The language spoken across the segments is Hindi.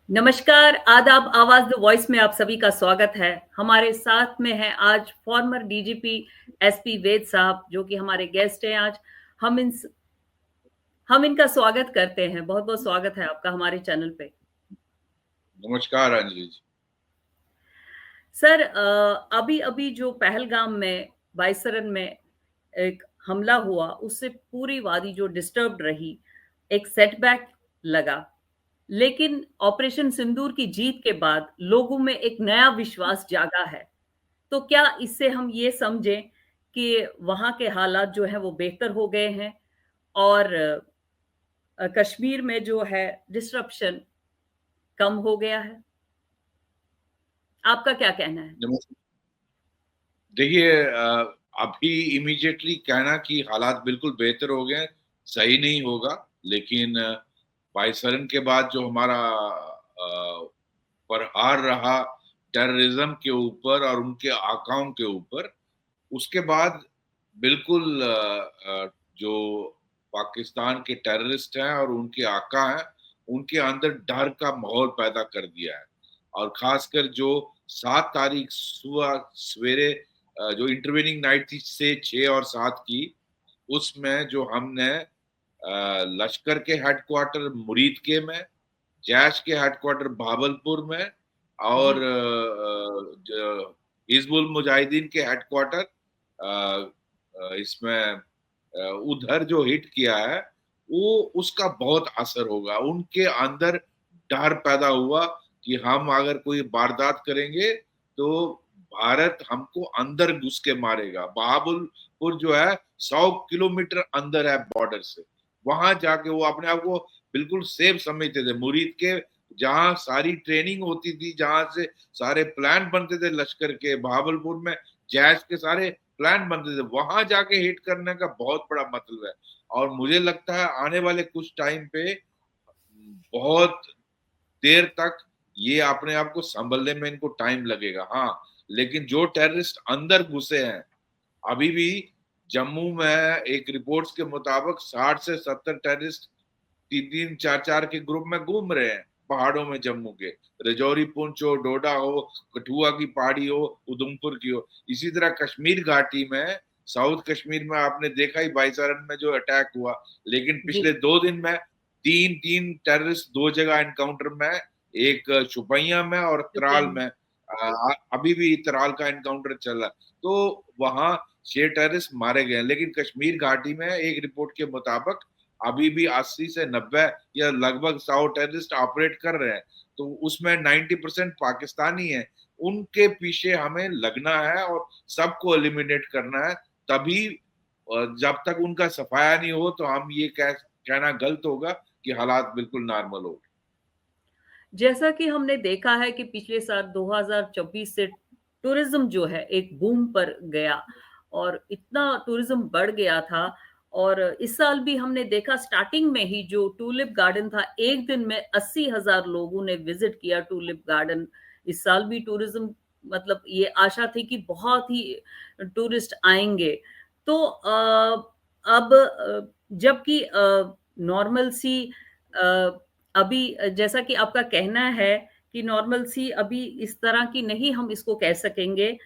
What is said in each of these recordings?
नमस्कार, आदाब, आवाज़ द वॉइस में आप सभी का स्वागत है। हमारे साथ में हैं आज फॉर्मर डीजीपी एसपी वैद साहब, जो कि हमारे गेस्ट हैं आज। हम इन हम इनका स्वागत करते हैं। बहुत-बहुत स्वागत है आपका हमारे चैनल पे। नमस्कार अंजलि जी। सर अभी-अभी जो पहलगाम में, बाइसरन में एक हमला हुआ, उससे पूरी वादी जो डिस्टर्ब्ड रही, एक सेटबैक लगा। लेकिन ऑपरेशन सिंदूर की जीत के बाद लोगों में एक नया विश्वास जागा है। तो क्या इससे हम ये समझें कि वहाँ के हालात जो हैं वो बेहतर हो गए हैं और कश्मीर में जो है डिसरप्शन कम हो गया है? आपका क्या कहना है? नमस्कार। देखिए, अभी इमीडिएटली कहना कि हालात बिल्कुल बेहतर हो गए सही नहीं होगा, लेकिन बाइसरन के बाद जो हमारा प्रहार रहा टेररिज्म के ऊपर और उनके आकाओं के ऊपर, उसके बाद बिल्कुल जो पाकिस्तान के टेररिस्ट हैं और उनके आका हैं, उनके अंदर डर का माहौल पैदा कर दिया है। और खासकर जो 7 तारीख सुबह सवेरे जो इंटरवेनिंग नाइट थी से 6 और 7 की, उसमें जो हमने लश्कर के हेडक्वार्टर मुरीद के में, जैश के हेडक्वार्टर भावलपुर में और जी, हिजबुल मुजाहिदीन के हेडक्वार्टर इसमें उधर जो हिट किया है, वो उसका बहुत असर होगा। उनके अंदर डर पैदा हुआ कि हम अगर कोई वारदात करेंगे तो भारत हमको अंदर घुस के मारेगा। बहावलपुर जो है 100 किलोमीटर अंदर है बॉर्डर से, वहां जाके वो अपने आप को बिल्कुल सेफ समझते थे। मुरीद के जहां सारी ट्रेनिंग होती थी, जहां से सारे प्लान बनते थे लश्कर के, बहावलपुर में जैश के सारे प्लान बनते थे, वहां जाके हिट करने का बहुत बड़ा मतलब है। और मुझे लगता है आने वाले कुछ टाइम पे बहुत देर तक ये अपने आप को संभलने में इनको टाइम लगेगा। हाँ, लेकिन जो टेररिस्ट अंदर घुसे हैं, अभी भी जम्मू में एक रिपोर्ट्स के मुताबिक 60 से 70 टेररिस्ट 3-3, 4-4 के ग्रुप में घूम रहे हैं पहाड़ों में जम्मू के। रजौरी, पुंछ हो, डोडा हो, कठुआ की पहाड़ी हो, उधमपुर की हो। इसी तरह कश्मीर घाटी में, साउथ कश्मीर में आपने देखा ही बाईसारन में जो अटैक हुआ, लेकिन जी, पिछले 2 दिन में तीन तीन टेररिस्ट 2 जगह एनकाउंटर में, एक शुपैया में और त्राल शुपियन में। अभी भी त्राल का एनकाउंटर चल रहा है। तो वहां 6 टेररिस्ट मारे गए, लेकिन कश्मीर घाटी में एक रिपोर्ट के मुताबिक अभी भी 80 से 90 या लगभग 100 टेररिस्ट ऑपरेट कर रहे हैं। तो उसमें 90% पाकिस्तानी है। उनके पीछे हमें लगना है और सबको एलिमिनेट करना है। तभी जब तक उनका सफाया नहीं हो तो हम ये कहना गलत होगा कि हालात बिल्कुल नॉर्मल हो। जैसा कि हमने देखा है कि पिछले साल 2024 से टूरिज्म जो है एक बूम पर गया और इतना टूरिज्म बढ़ गया था। और इस साल भी हमने देखा स्टार्टिंग में ही जो टूलिप गार्डन था, एक दिन में 80,000 लोगों ने विजिट किया टूलिप गार्डन। इस साल भी टूरिज्म, मतलब ये आशा थी कि बहुत ही टूरिस्ट आएंगे। तो अब जबकि नॉर्मल सी अभी जैसा कि आपका कहना है कि नॉर्मल-सी अभी इस तरह की नहीं हम इसको कह सकेंगे,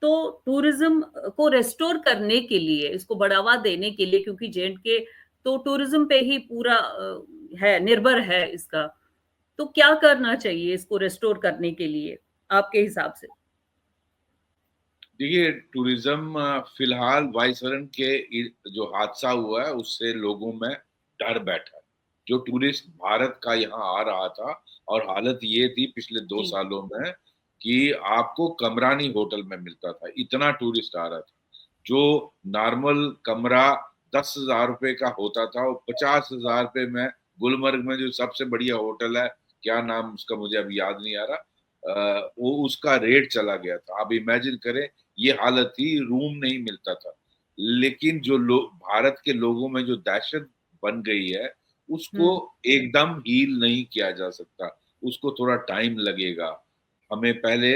तो टूरिज़्म को रिस्टोर करने के लिए, इसको बढ़ावा देने के लिए, क्योंकि जे-एंड-के तो टूरिज़्म पे ही पूरा है, निर्भर है इसका। तो क्या करना चाहिए इसको रिस्टोर करने के लिए, आपके हिसाब से? देखिए, टूरिज्म फिलहाल वाइसरन के जो हादसा हुआ है उससे लोगों में डर बैठा है। जो टूरिस्ट भारत का यहाँ आ रहा था, और हालत ये थी पिछले दो जी, सालों में कि आपको कमरा नहीं होटल में मिलता था, इतना टूरिस्ट आ रहा था। जो नॉर्मल कमरा 10,000 रुपए का होता था, वो 50,000 रुपए में गुलमर्ग में जो सबसे बढ़िया होटल है, क्या नाम उसका मुझे अभी याद नहीं आ रहा, वो उसका रेट चला गया था। आप इमेजिन करें, ये हालत थी, रूम नहीं मिलता था। लेकिन जो लोग, भारत के लोगों में जो दहशत बन गई है, उसको हुँ, एकदम हील नहीं किया जा सकता। उसको थोड़ा टाइम लगेगा। हमें पहले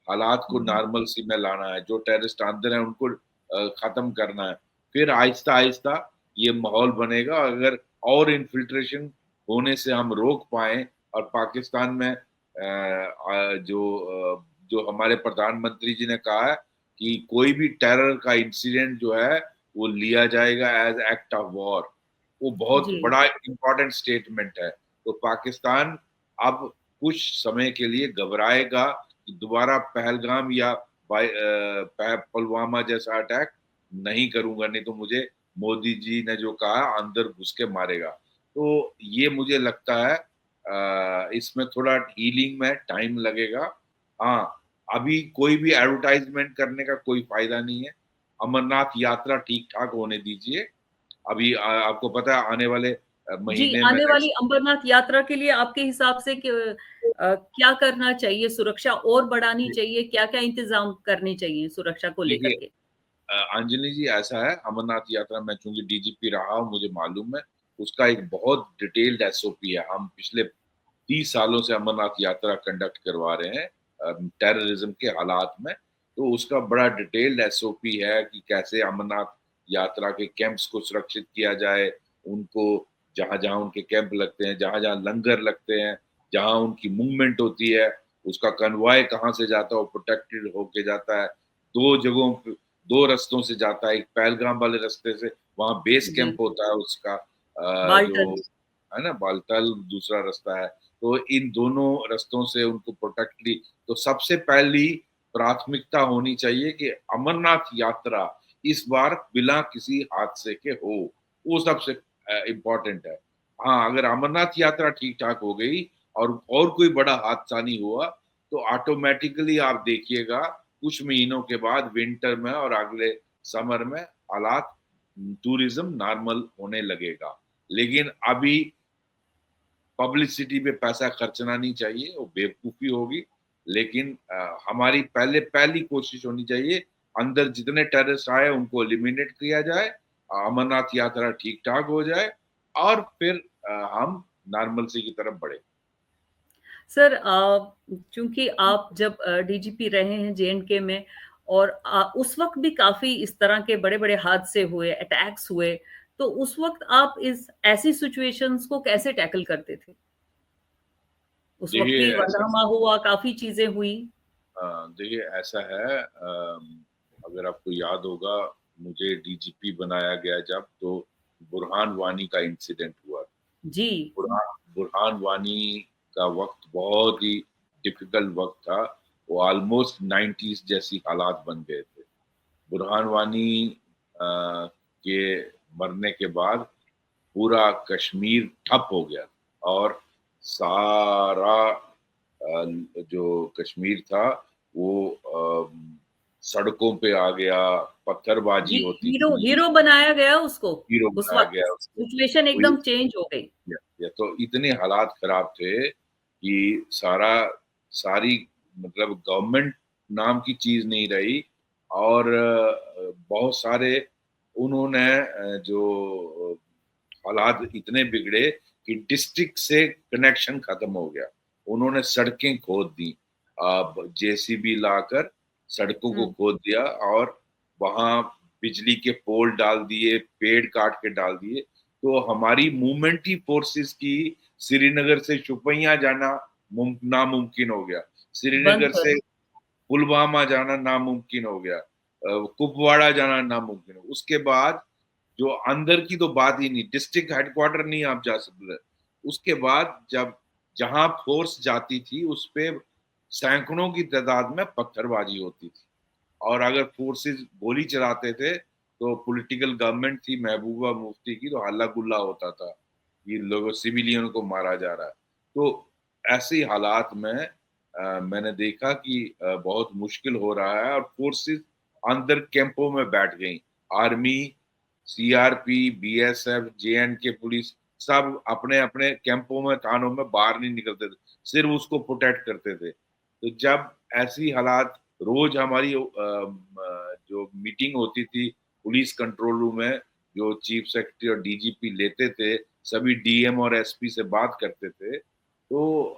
हालात को नॉर्मल सी में लाना है। जो टेररिस्ट अंदर है उनको खत्म करना है। फिर आहिस्ता आहिस्ता ये माहौल बनेगा। अगर और इन्फिल्ट्रेशन होने से हम रोक पाए और पाकिस्तान में जो हमारे प्रधानमंत्री जी ने कहा है कि कोई भी टेरर का इंसिडेंट जो है वो लिया जाएगा एज एक्ट ऑफ वॉर, वो बहुत जी, बड़ा इंपॉर्टेंट स्टेटमेंट है। तो पाकिस्तान अब कुछ समय के लिए घबराएगा कि दोबारा पहलगाम या पुलवामा जैसा अटैक नहीं करूंगा, नहीं तो मुझे मोदी जी ने जो कहा अंदर घुस के मारेगा। तो ये मुझे लगता है इसमें थोड़ा हीलिंग में टाइम लगेगा। हाँ, अभी कोई भी एडवर्टाइजमेंट करने का कोई फायदा नहीं है। अमरनाथ यात्रा ठीक ठाक होने दीजिए। अभी आपको पता है आने वाले जी, महीने में आने वाली अमरनाथ यात्रा के लिए आपके हिसाब से क्या करना चाहिए? सुरक्षा और बढ़ानी चाहिए? क्या-क्या इंतज़ाम करने चाहिए सुरक्षा को लेकर देखिए के? अंजलि जी, ऐसा है, अमरनाथ यात्रा में चूंकि डीजीपी रहा हूं, मुझे मालूम है उसका एक बहुत डिटेल्ड एसओपी है। हम पिछले 30 सालों से अमरनाथ यात्रा कंडक्ट करवा रहे हैं टेररिज्म के हालात में। तो उसका बड़ा डिटेल्ड एसओपी है कि कैसे अमरनाथ यात्रा के कैंप्स को सुरक्षित किया जाए, उनको जहां जहां उनके कैंप लगते हैं, जहां जहां लंगर लगते हैं, जहां उनकी मूवमेंट होती है, उसका कन्वॉय कहाँ से जाता है, वो प्रोटेक्टेड होके जाता है। दो जगहों पे, दो रस्तों से जाता है, एक पहलगाम वाले रास्ते से, वहां बेस जी, कैंप होता है उसका जो बाल्टन। है ना, बालतल दूसरा रास्ता है। तो इन दोनों रास्तों से उनको प्रोटेक्ट ली। तो सबसे पहली प्राथमिकता होनी चाहिए कि अमरनाथ यात्रा इस बार बिना किसी हादसे के हो, वो सबसे इम्पोर्टेंट है। हाँ, अगर अमरनाथ यात्रा ठीक ठाक हो गई और कोई बड़ा हादसा नहीं हुआ, तो ऑटोमेटिकली आप देखिएगा कुछ महीनों के बाद विंटर में और अगले समर में हालात टूरिज्म नॉर्मल होने लगेगा। लेकिन अभी पब्लिसिटी पे पैसा खर्चना नहीं चाहिए, वो बेवकूफी होगी। लेकिन हमारी पहली कोशिश होनी चाहिए अंदर जितने टेररिस्ट आए उनको एलिमिनेट किया जाए, अमरनाथ यात्रा ठीक ठाक हो जाए और फिर हम नॉर्मलसी की तरफ बढ़े। सर चूँकि आप जब डीजीपी रहे हैं जे-एंड-के में और उस वक़्त भी काफ़ी इस तरह के बड़े-बड़े हादसे हुए, अटैक्स हुए, तो उस वक़्त आप इस ऐसी सिचुएशंस को कैसे टैकल करते थे? उस वक़्त देखिए भी ऐसा हंगामा हुआ, काफ़ी चीज़ें हुई। देखिए ऐसा है, अगर आपको याद होगा, मुझे डीजीपी बनाया गया जब, तो बुरहान वानी का इंसिडेंट हुआ। जी, बुरहान वानी का वक्त बहुत ही डिफिकल्ट वक्त था। वो ऑलमोस्ट 90s जैसी हालात बन गए थे। बुरहान वानी के मरने के बाद पूरा कश्मीर ठप हो गया और सारा जो कश्मीर था वो सड़कों पे आ गया, जी, पत्थरबाजी होती हीरो थी, हीरो बनाया गया उसको, हीरो उस बनाया वक़्त। गया उसको। सिचुएशन तो एकदम चेंज हो गई। तो इतने हालात खराब थे कि सारी मतलब गवर्नमेंट नाम की चीज नहीं रही। और बहुत सारे उन्होंने जो हालात इतने बिगड़े कि डिस्ट्रिक्ट से कनेक्शन खत्म हो गया। उन्होंने सड़कें खोद दी, जेसीबी लाकर सड़कों को हुँ, खोद दिया और वहां बिजली के पोल डाल दिए, पेड़ काट के डाल दिए। तो हमारी मूवमेंट ही फोर्सेस की श्रीनगर से शुपैया जाना नामुमकिन हो गया, बंद श्रीनगर कर से पुलवामा जाना नामुमकिन हो गया, कुपवाड़ा जाना नामुमकिन हो। उसके बाद जो अंदर की तो बात ही नहीं, डिस्ट्रिक्ट हेडक्वार्टर नहीं आप जा सकते। उसके बाद जब जहां फोर्स जाती थी उस पे सैकड़ों की तादाद में पत्थरबाजी होती थी। और अगर फोर्सेस गोली चलाते थे तो पॉलिटिकल गवर्नमेंट थी महबूबा मुफ्ती की, तो हल्ला गुल्ला होता था, ये लोगों सिविलियन को मारा जा रहा है। तो ऐसे हालात में मैंने देखा कि बहुत मुश्किल हो रहा है और फोर्सेस अंदर कैंपों में बैठ गई। Army, CRP, BSF, J&K police सब अपने अपने कैंपों में, थानों में बाहर नहीं निकलते थे, सिर्फ उसको प्रोटेक्ट करते थे। तो जब ऐसी हालात, रोज हमारी जो मीटिंग होती थी पुलिस कंट्रोल रूम में, जो चीफ सेक्रेटरी और डीजीपी लेते थे, सभी डीएम और एसपी से बात करते थे। तो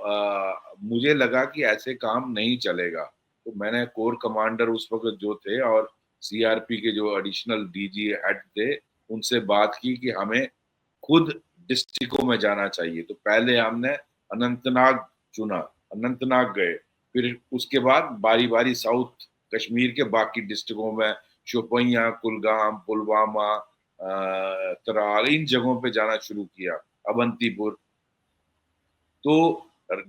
मुझे लगा कि ऐसे काम नहीं चलेगा। तो मैंने कोर कमांडर उस वक्त जो थे और सीआरपी के जो एडिशनल डीजी हेड थे, उनसे बात की कि हमें खुद डिस्ट्रिक्टों में जाना चाहिए। तो पहले हमने अनंतनाग चुना, अनंतनाग गए, फिर उसके बाद बारी बारी साउथ कश्मीर के बाकी डिस्ट्रिक्टों में शोपियां, कुलगाम, पुलवामा, त्राल, इन जगहों पे जाना शुरू किया, अवंतीपुर। तो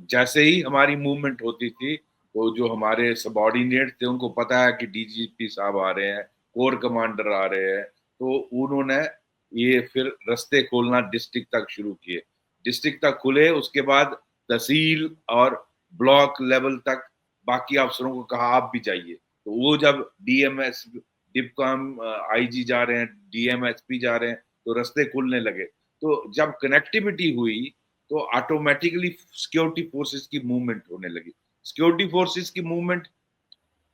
जैसे ही हमारी मूवमेंट होती थी, तो जो हमारे सबॉर्डिनेट थे उनको पता है कि डीजीपी साहब आ रहे हैं, कोर कमांडर आ रहे हैं, तो उन्होंने ये फिर रास्ते खोलना डिस्ट्रिक्ट तक शुरू किए। डिस्ट्रिक्ट तक खुले, उसके बाद तहसील और ब्लॉक लेवल तक बाकी अफसरों को कहा आप भी जाइए। तो वो जब डीएमएस, डिपकॉम आईजी जा रहे हैं, डीएमएसपी जा रहे हैं, तो रास्ते खुलने लगे। तो जब कनेक्टिविटी हुई तो ऑटोमेटिकली सिक्योरिटी फोर्सेस की मूवमेंट होने लगी। सिक्योरिटी फोर्सेस की मूवमेंट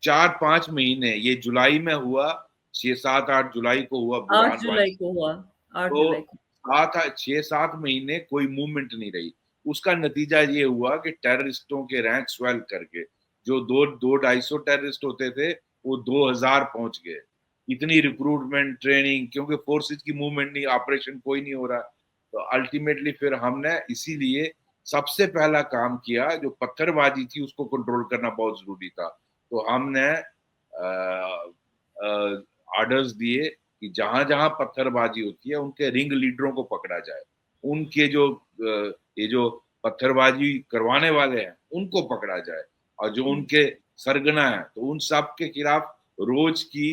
4-5 महीने, ये जुलाई में हुआ, 6-7-8 जुलाई को हुआ 8 बुरहान जुलाई वानी। को हुआ, 8 तो जुलाई को। 6-7 महीने कोई मूवमेंट नहीं रही। उसका नतीजा ये हुआ कि टेररिस्टों के रैंक स्वेल करके, जो 200-250 टेररिस्ट होते थे, वो 2000 पहुंच गए। इतनी रिक्रूटमेंट, ट्रेनिंग, क्योंकि फोर्सेस की मूवमेंट नहीं, ऑपरेशन कोई नहीं हो रहा। तो अल्टीमेटली फिर हमने इसीलिए सबसे पहला काम किया, जो पत्थरबाजी थी उसको कंट्रोल करना बहुत जरूरी था। तो हमने ऑर्डर्स दिए कि जहां जहां पत्थरबाजी होती है उनके रिंग लीडरों को पकड़ा जाए, उनके जो ये जो पत्थरबाजी करवाने वाले हैं उनको पकड़ा जाए, और जो उनके सरगना है तो उन सब के खिलाफ रोज की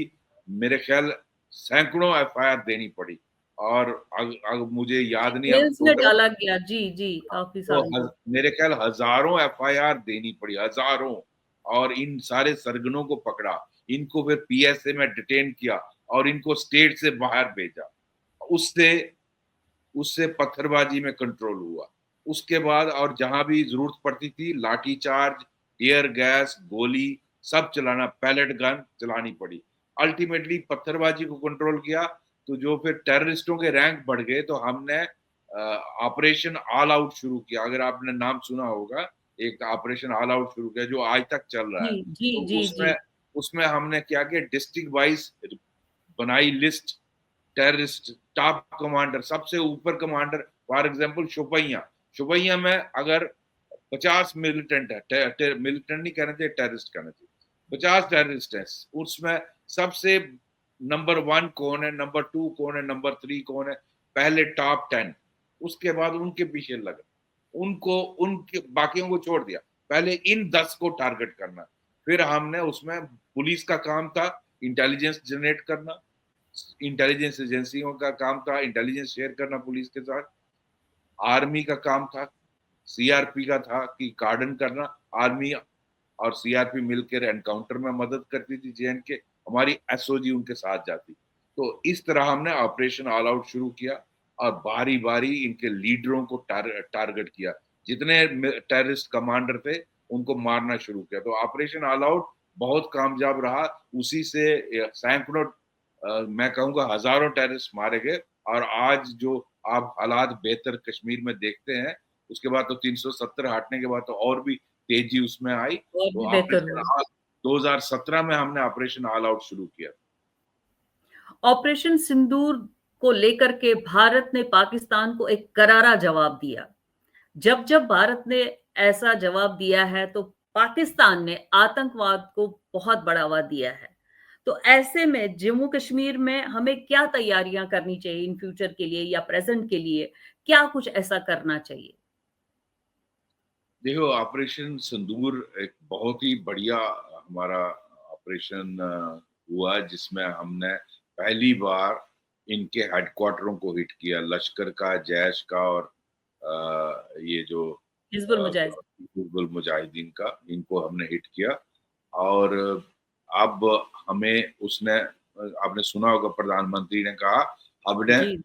मेरे ख्याल सैकड़ों एफआईआर देनी पड़ी। और मुझे याद नहीं अब जेल्स में टोटल, डाला गया। जी, जी, काफ़ी तो सालों तक। मेरे ख्याल हजारों एफआईआर देनी पड़ी, हजारों। और इन सारे सरगनों को पकड़ा, इनको फिर पीएसए में डिटेन किया और इनको स्टेट से बाहर भेजा। उससे उससे पत्थरबाजी में कंट्रोल हुआ। उसके बाद और जहां भी जरूरत पड़ती थी, लाठी चार्ज, टीयर गैस, गोली, सब चलाना, पैलेट गन चलानी पड़ी। अल्टीमेटली पत्थरबाजी को कंट्रोल किया। तो जो फिर टेररिस्टों के रैंक बढ़ गए, तो हमने ऑपरेशन ऑल आउट शुरू किया। अगर आपने नाम सुना होगा, एक ऑपरेशन ऑल आउट शुरू किया जो आज तक चल रहा जी, है। जी, तो जी, जी। उसमें उसमें हमने क्या किया, डिस्ट्रिक्ट वाइज बनाई लिस्ट, टेररिस्ट टॉप कमांडर, सबसे ऊपर commander. For example Shopian, Shopian में अगर 50 मिलिटेंट है, मिलिटेंट नहीं कहना चाहिए, टेररिस्ट कहना चाहिए, 50 टेररिस्ट है, उसमें सबसे नंबर 1 कौन है, नंबर 2 कौन है, नंबर 3 कौन है, पहले टॉप 10, उसके बाद उनके पीछे लगा, उनको, उनके बाकियों को छोड़ दिया, पहले इन 10 को टारगेट करना। फिर हमने उसमें, पुलिस का काम था इंटेलिजेंस जनरेट करना, इंटेलिजेंस एजेंसियों का काम था इंटेलिजेंस शेयर करना पुलिस के साथ, आर्मी का काम था, सीआरपी का था कि कार्डन करना। आर्मी और सीआरपी मिलकर एनकाउंटर में मदद करती थी जेएन के, हमारी एसओजी उनके साथ जाती। तो इस तरह हमने ऑपरेशन ऑल आउट शुरू किया और बारी बारी इनके लीडरों को टारगेट किया, जितने टेररिस्ट कमांडर थे उनको मारना शुरू किया। तो ऑपरेशन ऑल आउट बहुत कामयाब रहा। उसी से सैकड़ों, मैं कहूंगा हजारों टेररिस्ट मारे गए। और आज जो आप हालात बेहतर कश्मीर में देखते हैं, उसके बाद तो 370 हटने के बाद तो और भी तेजी उसमें आई। और तो भी बेहतर ऑपरेशन हुआ। 2017 में हमने ऑपरेशन ऑल आउट शुरू किया। ऑपरेशन सिंदूर को लेकर के भारत ने पाकिस्तान को एक करारा जवाब दिया। जब-जब भारत ने ऐसा जवाब दिया है, तो पाकिस्तान ने आतंकवाद को बहुत बढ़ावा दिया है। तो ऐसे में जम्मू कश्मीर में हमें क्या तैयारियां करनी चाहिए इन फ्यूचर के लिए या प्रेजेंट के लिए? क्या कुछ ऐसा करना चाहिए? देखो, ऑपरेशन सिंदूर एक बहुत ही बढ़िया हमारा ऑपरेशन हुआ, जिसमें हमने पहली बार इनके हेडक्वार्टरों को हिट किया, लश्कर का, जैश का और ये जो हिजबुल मुजाहिदीन। हिजबुल मुजाहिदीन का, इनको हमने हिट किया। और अब हमें उसने, आपने सुना होगा प्रधानमंत्री ने कहा, हमने जी,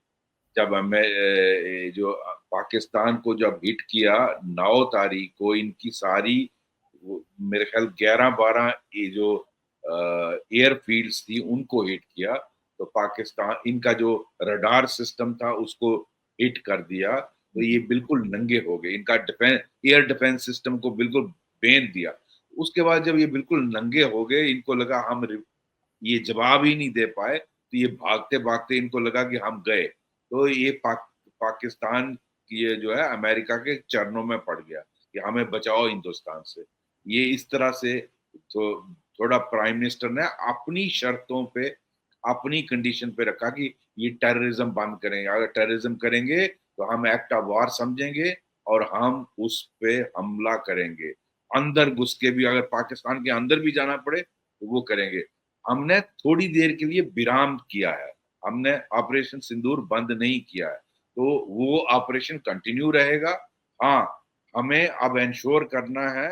जब हमें जो पाकिस्तान को जब हिट किया 9 तारीख को, इनकी सारी मेरे ख्याल 11-12 ये जो एयरफील्ड्स थी उनको हिट किया। तो पाकिस्तान, इनका जो रडार सिस्टम था उसको हिट कर दिया। तो ये बिल्कुल नंगे हो गए, इनका डिफेंस, एयर डिफेंस सिस्टम को बिल्कुल बेन दिया। उसके बाद जब ये बिल्कुल नंगे हो गए, इनको लगा हम ये जवाब ही नहीं दे पाए, तो ये भागते भागते इनको लगा कि हम गए। तो ये पाकिस्तान की ये जो है अमेरिका के चरणों में पड़ गया। कि हमें बचाओ हिंदुस्तान से। ये इस तरह से तो थोड़ा प्राइम मिनिस्टर ने अपनी शर्तों पे, अपनी कंडीशन पे रखा कि ये टेररिज्म बंद करेंगे, अगर टेररिज्म करेंगे तो हम एक्ट ऑफ वार समझेंगे और हम उस पे हमला करेंगे, अंदर घुस के भी, अगर पाकिस्तान के अंदर भी जाना पड़े तो वो करेंगे। हमने थोड़ी देर के लिए विराम किया है, हमने ऑपरेशन सिंदूर बंद नहीं किया है, तो वो ऑपरेशन कंटिन्यू रहेगा। हाँ, हमें अब इंश्योर करना है,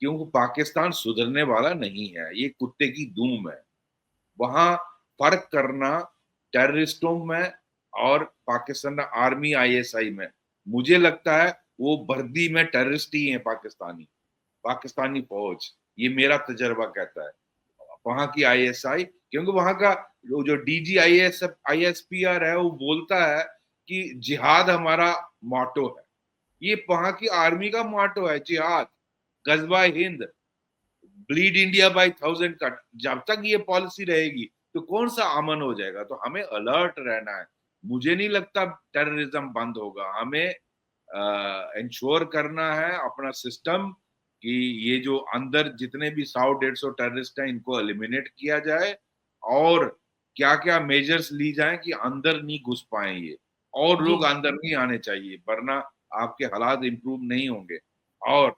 क्योंकि पाकिस्तान सुधरने वाला नहीं है, ये कुत्ते की दूम है। वहां फर्क करना टेररिस्टों में और पाकिस्तान आर्मी आईएसआई में, मुझे लगता है वो वर्दी में टेररिस्ट ही है पाकिस्तानी, पाकिस्तानी फौज, ये मेरा तजर्बा कहता है। वहां की आईएसआई, क्योंकि वहां का जो डीजी आईएसपीआर है वो बोलता है कि जिहाद हमारा मोटो है। ये वहां की आर्मी का मोटो है, जिहाद, गजवा हिंद, bleed India by thousand cut. जब तक ये पॉलिसी रहेगी तो कौन सा अमन हो जाएगा? तो हमें अलर्ट रहना है। मुझे नहीं लगता टेररिज्म बंद होगा। हमें इंश्योर करना है अपना सिस्टम कि ये जो अंदर जितने भी 100-150 टेररिस्ट हैं इनको एलिमिनेट किया जाए, और क्या क्या मेजर्स ली जाए कि अंदर नहीं घुस पाए ये, और जी, लोग अंदर नहीं आने चाहिए, वरना आपके हालात इंप्रूव नहीं होंगे। और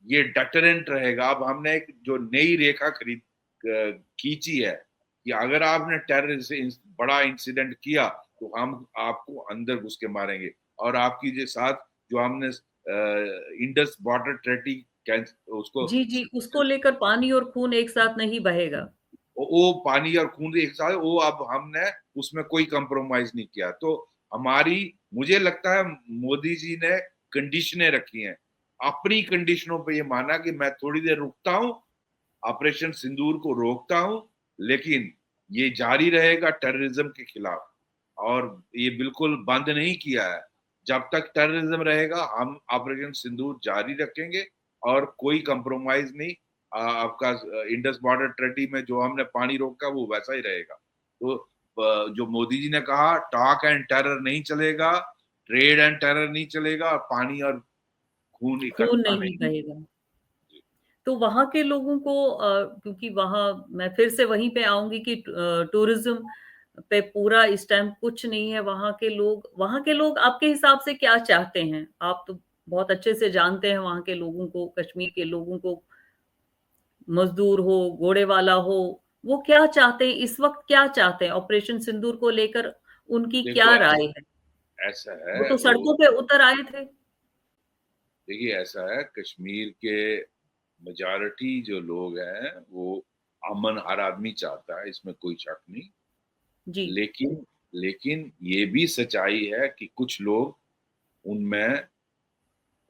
ये डटरेंट रहेगा। अब हमने एक जो नई रेखा खींची है कि अगर आपने टेरर से बड़ा इंसिडेंट किया तो हम आपको अंदर घुस के मारेंगे। और आपकी जो साथ जो हमने इंडस वाटर ट्रेटी उसको, जी, जी, उसको लेकर पानी और खून एक साथ नहीं बहेगा। वो पानी और खून एक साथ, वो अब हमने उसमें कोई कंप्रोमाइज नहीं किया। तो हमारी, मुझे लगता है मोदी जी ने कंडीशनें रखी हैं, अपनी कंडीशनों पे ये माना कि मैं थोड़ी देर रुकता हूं, ऑपरेशन सिंदूर को रोकता हूं, लेकिन ये जारी रहेगा टेररिज्म के खिलाफ, और ये बिल्कुल बंद नहीं किया है। जब तक टेररिज्म रहेगा हम ऑपरेशन सिंदूर जारी रखेंगे, और कोई कंप्रोमाइज नहीं। आपका इंडस बॉर्डर ट्रेटी में जो हमने पानी रोका वो वैसा ही रहेगा। तो जो मोदी जी ने कहा, टॉक एंड टेरर नहीं चलेगा, ट्रेड एंड टेरर नहीं चलेगा, और पानी और खून खून इकट्ठा नहीं नहीं। बहेगा। तो वहाँ के लोगों को क्योंकि वहाँ मैं फिर से वहीं पे आऊँगी कि टूरिज़्म पे पूरा इस टाइम कुछ नहीं है। वहाँ के लोग आपके हिसाब से क्या चाहते हैं? आप तो बहुत अच्छे से जानते हैं वहाँ के लोगों को, कश्मीर के लोगों को, मज़दूर हो, घोड़े वाला हो, वो क्या चाहते हैं? इस वक़्त क्या चाहते हैं? ऑपरेशन सिंदूर को लेकर उनकी देखो, क्या राय है? ऐसा वो है तो वो, सड़कों पे उतर आए थे। देखिए ऐसा है, कश्मीर के मेजॉरिटी जो लोग हैं वो अमन हर आदमी चाहता है, इसमें कोई शक नहीं। जी, लेकिन लेकिन ये भी सच्चाई है कि कुछ लोग उनमें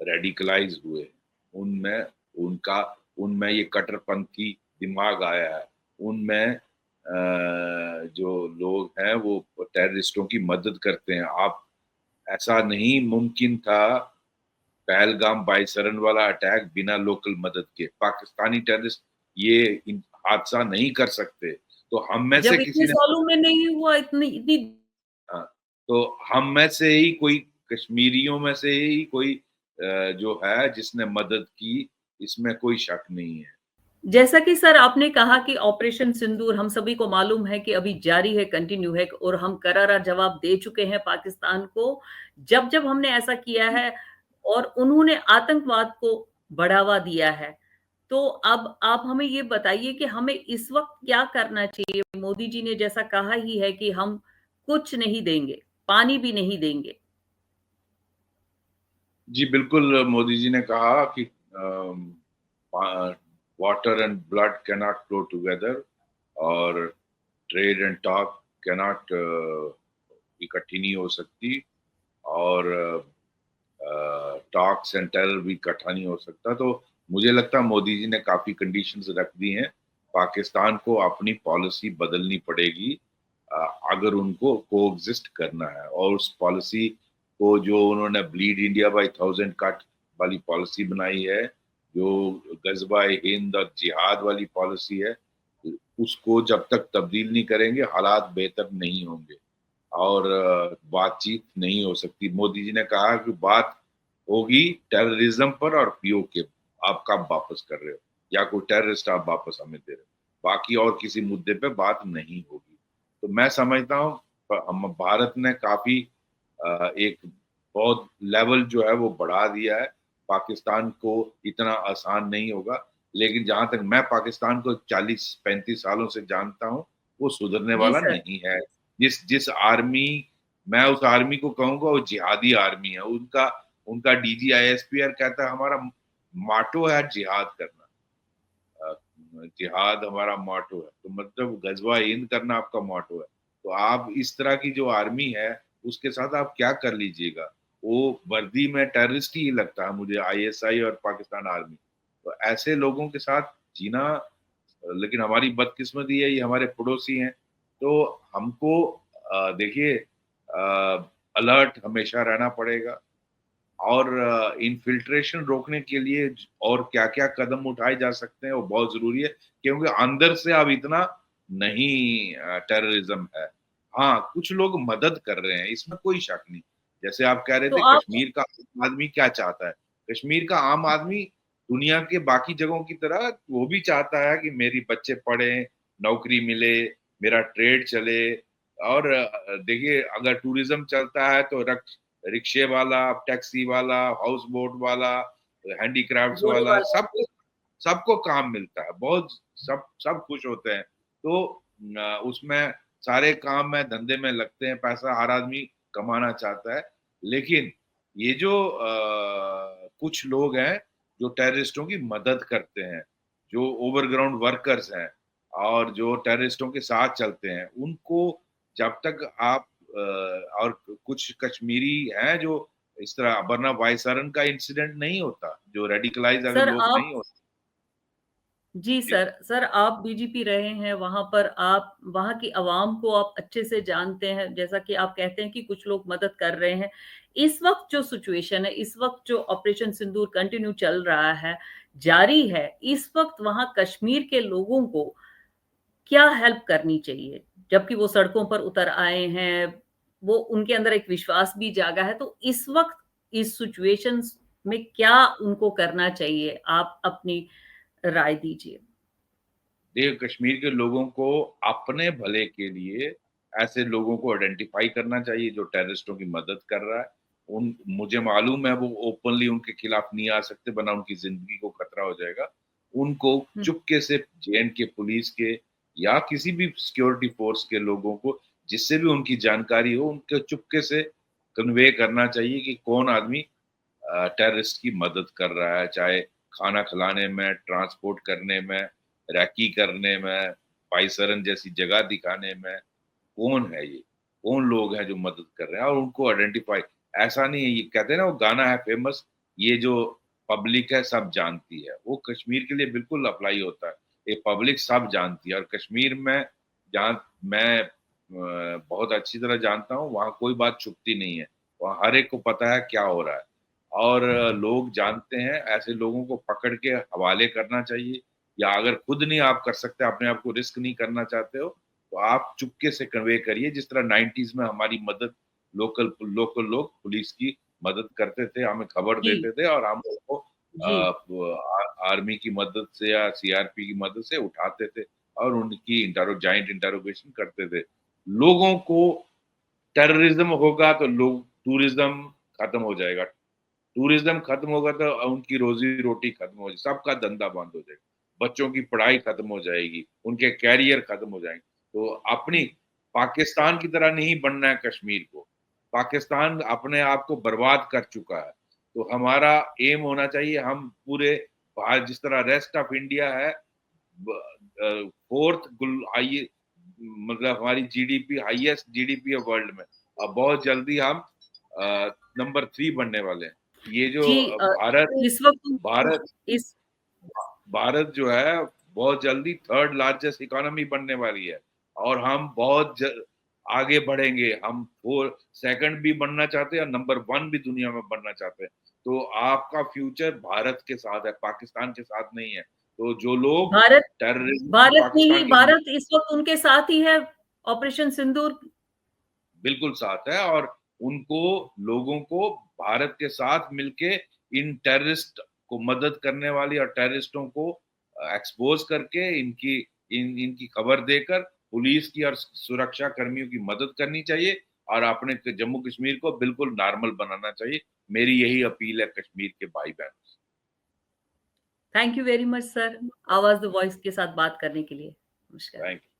रेडिकलाइज हुए, उनमें उनका उनमें ये कट्टरपंथी दिमाग आया है, उनमें जो लोग हैं वो टेररिस्टों की मदद करते हैं। आप, ऐसा नहीं मुमकिन था पहलगाम बाईसरन वाला अटैक बिना लोकल मदद के, पाकिस्तानी टेररिस्ट ये हादसा नहीं कर सकते। तो हम में से जब किसी इतने ने, सालों में नहीं हुआ, इतनी इतनी हाँ, तो हम में से ही कोई, कश्मीरियों में से ही कोई जो है जिसने मदद की, इसमें कोई शक नहीं है। जैसा कि सर आपने कहा कि ऑपरेशन सिंदूर हम सभी को मालूम है कि अभी जारी है, कंटिन्यू है और हम करारा जवाब दे चुके हैं पाकिस्तान को, जब-जब हमने ऐसा किया है और उन्होंने आतंकवाद को बढ़ावा दिया है। तो अब आप हमें ये बताइए कि हमें इस वक़्त क्या करना चाहिए? मोदी जी ने जैसा कहा ही है कि हम कुछ नहीं देंगे, पानी भी नहीं देंगे। जी बिल्कुल, मोदी जी ने कहा कि water and blood can not flow together, और ट्रेड एंड टॉक कैनॉट इकट्ठी नहीं हो सकती, और टॉक्स एंड टेरर भी इकट्ठा नहीं हो सकता। तो मुझे लगता है मोदी जी ने काफी कंडीशंस रख दी हैं। पाकिस्तान को अपनी पॉलिसी बदलनी पड़ेगी अगर उनको कोएग्जिस्ट करना है, और उस पॉलिसी को, जो उन्होंने bleed India by thousand cut वाली पॉलिसी बनाई है, जो गजबा हिंद और जिहाद वाली पॉलिसी है, उसको जब तक तब्दील नहीं करेंगे हालात बेहतर नहीं होंगे, और बातचीत नहीं हो सकती। मोदी जी ने कहा कि बात होगी टेररिज्म पर और पीओके, आप कब वापस कर रहे हो या कोई टेररिस्ट आप वापस हमें दे रहे हो, बाकी और किसी मुद्दे पे बात नहीं होगी। तो मैं समझता हूँ हम भारत ने काफी एक बहुत लेवल जो है वो बढ़ा दिया है। पाकिस्तान को इतना आसान नहीं होगा, लेकिन जहां तक मैं पाकिस्तान को 40-35 सालों से जानता हूँ, वो सुधरने जी वाला सर। नहीं है। जिस जिस आर्मी, मैं उस आर्मी को कहूंगा वो जिहादी आर्मी है। उनका उनका डीजीआईएसपीआर कहता है हमारा माटो है जिहाद करना। अ, जिहाद हमारा मोटो है, तो मतलब गजवा हिंद करना आपका मोटो है। तो आप इस तरह की जो आर्मी है उसके साथ आप क्या कर लीजिएगा, वो वर्दी में टेररिस्ट ही लगता है मुझे, आईएसआई और पाकिस्तान आर्मी। तो ऐसे लोगों के साथ जीना, लेकिन हमारी बदकिस्मती है ये हमारे पड़ोसी हैं। तो हमको देखिए अलर्ट हमेशा रहना पड़ेगा, और इन्फिल्ट्रेशन रोकने के लिए और क्या क्या कदम उठाए जा सकते हैं वो बहुत जरूरी है, क्योंकि अंदर से अब इतना नहीं टेररिज्म है। हाँ, कुछ लोग मदद कर रहे हैं, इसमें कोई शक नहीं। जैसे आप कह रहे तो थे आप कश्मीर का आम आदमी क्या चाहता है, कश्मीर का आम आदमी दुनिया के बाकी जगहों की तरह वो भी चाहता है कि मेरी बच्चे पढ़े, नौकरी मिले, मेरा ट्रेड चले। और देखिए अगर टूरिज्म चलता है तो रिक्शे वाला, टैक्सी वाला, हाउस बोट वाला, हैंडीक्राफ्ट्स बोने वाला, वाला। सबको सबको काम मिलता है, बहुत सब सब खुश होते हैं। तो उसमें सारे काम में धंधे में लगते हैं, पैसा हर आदमी कमाना चाहता है। लेकिन ये जो कुछ लोग हैं जो टेररिस्टों की मदद करते हैं, जो ओवरग्राउंड वर्कर्स हैं और जो टेररिस्टों के साथ चलते हैं, उनको जब तक आप और कुछ कश्मीरी हैं जो इस तरह अबरना वायसरन का इंसिडेंट नहीं होता, जो रेडिकलाइज अगर सर लोग आप नहीं होते। जी जी। सर, सर आप बीजेपी रहे हैं वहाँ पर, आप वहाँ की आवाम को आप अच्छे से जानते हैं, जैसा कि आप कहते हैं कि कुछ लोग मदद कर रहे हैं। इस वक़्त जो सिचुएशन है, इस वक़्त जो ऑपरेशन सिंदूर कंटिन्यू चल रहा है, जारी है, इस वक़्त वहाँ कश्मीर के लोगों को क्या हेल्प करनी चाहिए? जबकि वो सड़कों पर उतर आए हैं, वो उनके अंदर एक विश्वास भी जागा है, तो इस वक़्त इस सिचुएशंस में क्या उनको करना चाहिए? आप अपनी राय दीजिए। देखिए कश्मीर के लोगों को अपने भले के लिए ऐसे लोगों को आइडेंटिफाई करना चाहिए जो टेररिस्टों की मदद कर रहा है। उन मुझे मालूम है वो ओपनली उनके खिलाफ नहीं आ सकते, वरना उनकी जिंदगी को खतरा हो जाएगा। उनको हुँ, चुपके से जेएंड के पुलिस के या किसी भी सिक्योरिटी फोर्स के लोगों को जिससे भी उनकी जानकारी हो, उनके चुपके से कन्वे करना चाहिए कि कौन आदमी टेररिस्ट की मदद कर रहा है, चाहे खाना खिलाने में, ट्रांसपोर्ट करने में, रैकी करने में, पाइसरन जैसी जगह दिखाने में। कौन है ये, कौन लोग हैं जो मदद कर रहे हैं, और उनको आइडेंटिफाई। ऐसा नहीं है, ये कहते हैं ना वो गाना है फेमस, ये जो पब्लिक है सब जानती है, वो कश्मीर के लिए बिल्कुल अप्लाई होता है। ये पब्लिक सब जानती है, और कश्मीर में जहाँ मैं बहुत अच्छी तरह जानता हूँ, वहाँ कोई बात छुपती नहीं है, वहाँ हर एक को पता है क्या हो रहा है। और लोग जानते हैं, ऐसे लोगों को पकड़ के हवाले करना चाहिए, या अगर खुद नहीं आप कर सकते, अपने आप को रिस्क नहीं करना चाहते हो, तो आप चुपके से कन्वे करिए, जिस तरह 90s में हमारी मदद लोकल लोकल लोग पुलिस की मदद करते थे, हमें खबर जी, देते थे और हम उसको जी। आर्मी की मदद से या सीआरपी की मदद से उठाते थे और उनकी जाइंट इंटरोगेशन करते थे। लोगों को टेररिज्म होगा तो लोग टूरिज्म खत्म हो जाएगा, टूरिज्म खत्म होगा तो उनकी रोजी रोटी खत्म हो जाएगी, सबका धंधा बंद हो जाएगा, बच्चों की पढ़ाई खत्म हो जाएगी, उनके कैरियर खत्म हो जाएंगे। तो अपनी पाकिस्तान की तरह नहीं बनना है कश्मीर को। पाकिस्तान अपने आप को बर्बाद कर चुका है। तो हमारा एम होना चाहिए, हम पूरे भारत जिस तरह रेस्ट ऑफ इंडिया है, फोर्थ हाई, मतलब हमारी जीडीपी हाईएस्ट जीडीपी है वर्ल्ड में, अब बहुत जल्दी हम नंबर 3 बनने वाले हैं। ये जो जी भारत इस वक़्त भारत इस भारत जो है बहुत जल्दी थर्ड लार्जेस्ट इकोनॉमी बनने वाली है, और हम आगे बढ़ेंगे। हम फोर सेकंड भी बनना चाहते हैं और नंबर 1 भी दुनिया में बनना चाहते हैं। तो आपका फ्यूचर भारत के साथ है, पाकिस्तान के साथ नहीं है। तो जो लोग भारत टेररिज्म की भारत में ही पाकिस्तान की भारत इस वक़्त उनके साथ ही है, ऑपरेशन सिंदूर। बिल्कुल साथ है, और उनको लोगों को भारत के साथ मिलके इन टेररिस्ट को मदद करने वाली और टेररिस्टों को एक्सपोज करके इनकी खबर देकर पुलिस की और सुरक्षा कर्मियों की मदद करनी चाहिए और अपने जम्मू कश्मीर को बिल्कुल नॉर्मल बनाना चाहिए। मेरी यही अपील है कश्मीर के भाई बहनों से। Thank you very much sir, आवाज द वॉइस के साथ बात करने के लिए। नमस्कार। Thank you.